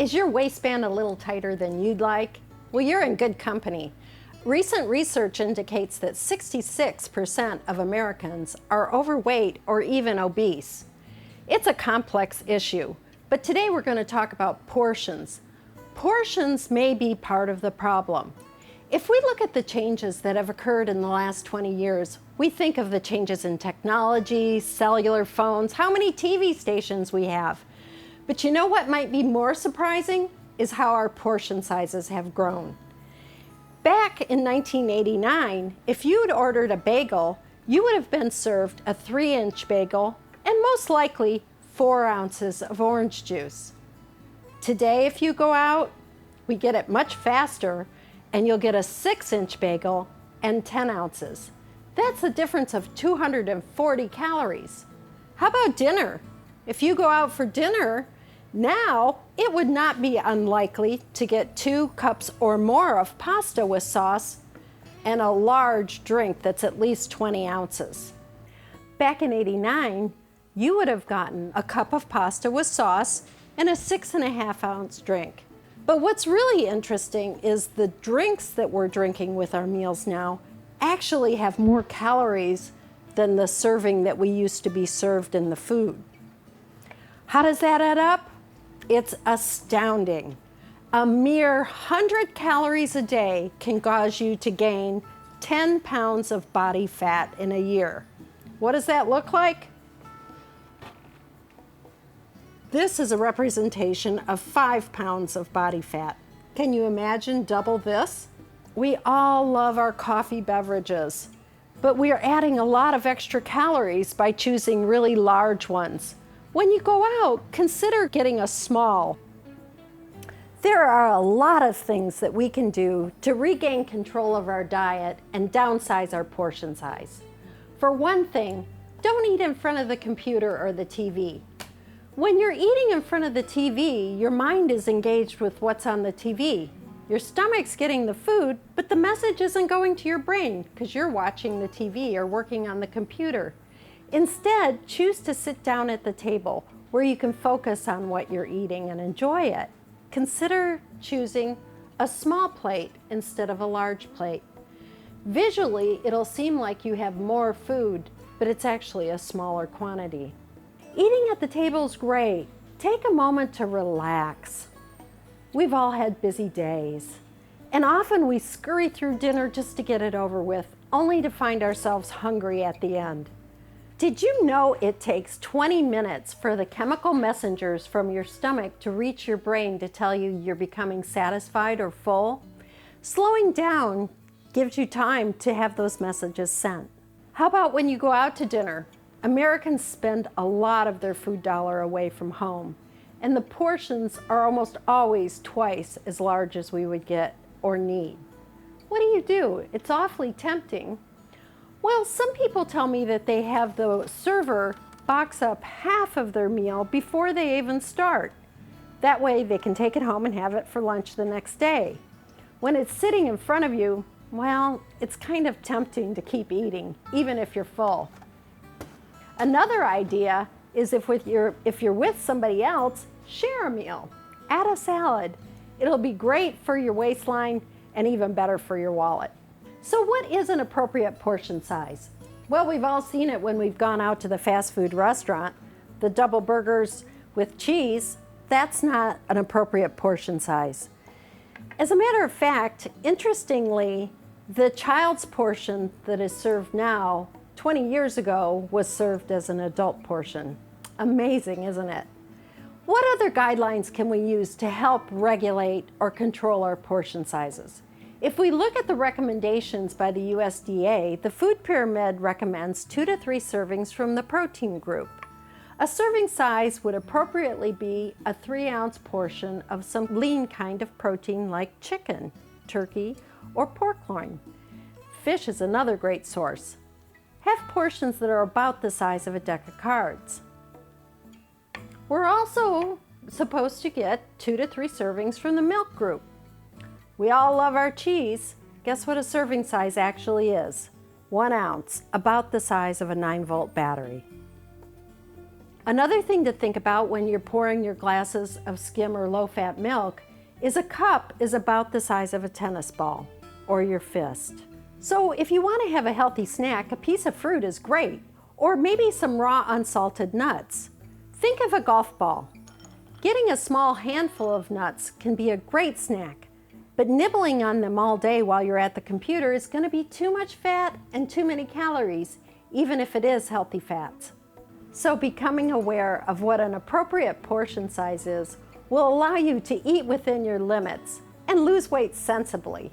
Is your waistband a little tighter than you'd like? Well, you're in good company. Recent research indicates that 66% of Americans are overweight or even obese. It's a complex issue, but today we're going to talk about portions. Portions may be part of the problem. If we look at the changes that have occurred in the last 20 years, we think of the changes in technology, cellular phones, how many TV stations we have. But you know what might be more surprising is how our portion sizes have grown. Back in 1989, if you'd ordered a bagel, you would have been served a 3-inch bagel and most likely 4 ounces of orange juice. Today, if you go out, we get it much faster, and you'll get a 6-inch bagel and 10 ounces. That's a difference of 240 calories. How about dinner? If you go out for dinner, now it would not be unlikely to get 2 cups or more of pasta with sauce and a large drink that's at least 20 ounces. Back in '89, you would have gotten a cup of pasta with sauce and a 6.5 ounce drink. But what's really interesting is the drinks that we're drinking with our meals now actually have more calories than the serving that we used to be served in the food. How does that add up? It's astounding. A mere 100 calories a day can cause you to gain 10 pounds of body fat in a year. What does that look like? This is a representation of 5 pounds of body fat. Can you imagine double this? We all love our coffee beverages, but we are adding a lot of extra calories by choosing really large ones. When you go out, consider getting a small. There are a lot of things that we can do to regain control of our diet and downsize our portion size. For one thing, don't eat in front of the computer or the TV. When you're eating in front of the TV, your mind is engaged with what's on the TV. Your stomach's getting the food, but the message isn't going to your brain because you're watching the TV or working on the computer. Instead, choose to sit down at the table where you can focus on what you're eating and enjoy it. Consider choosing a small plate instead of a large plate. Visually, it'll seem like you have more food, but it's actually a smaller quantity. Eating at the table is great. Take a moment to relax. We've all had busy days, and often we scurry through dinner just to get it over with, only to find ourselves hungry at the end. Did you know it takes 20 minutes for the chemical messengers from your stomach to reach your brain to tell you you're becoming satisfied or full? Slowing down gives you time to have those messages sent. How about when you go out to dinner? Americans spend a lot of their food dollar away from home, and the portions are almost always twice as large as we would get or need. What do? It's awfully tempting. Well, some people tell me that they have the server box up half of their meal before they even start. That way they can take it home and have it for lunch the next day. When it's sitting in front of you, well, it's kind of tempting to keep eating, even if you're full. Another idea is if you're with somebody else, share a meal. Add a salad. It'll be great for your waistline and even better for your wallet. So what is an appropriate portion size? Well, we've all seen it when we've gone out to the fast food restaurant. The double burgers with cheese, that's not an appropriate portion size. As a matter of fact, interestingly, the child's portion that is served now 20 years ago was served as an adult portion. Amazing, isn't it? What other guidelines can we use to help regulate or control our portion sizes? If we look at the recommendations by the USDA, the food pyramid recommends 2 to 3 servings from the protein group. A serving size would appropriately be a 3-ounce portion of some lean kind of protein like chicken, turkey, or pork loin. Fish is another great source. Have portions that are about the size of a deck of cards. We're also supposed to get 2 to 3 servings from the milk group. We all love our cheese. Guess what a serving size actually is? 1 ounce, about the size of a 9-volt battery. Another thing to think about when you're pouring your glasses of skim or low-fat milk is a cup is about the size of a tennis ball or your fist. So if you want to have a healthy snack, a piece of fruit is great, or maybe some raw unsalted nuts. Think of a golf ball. Getting a small handful of nuts can be a great snack, but nibbling on them all day while you're at the computer is going to be too much fat and too many calories, even if it is healthy fats. So becoming aware of what an appropriate portion size is will allow you to eat within your limits and lose weight sensibly.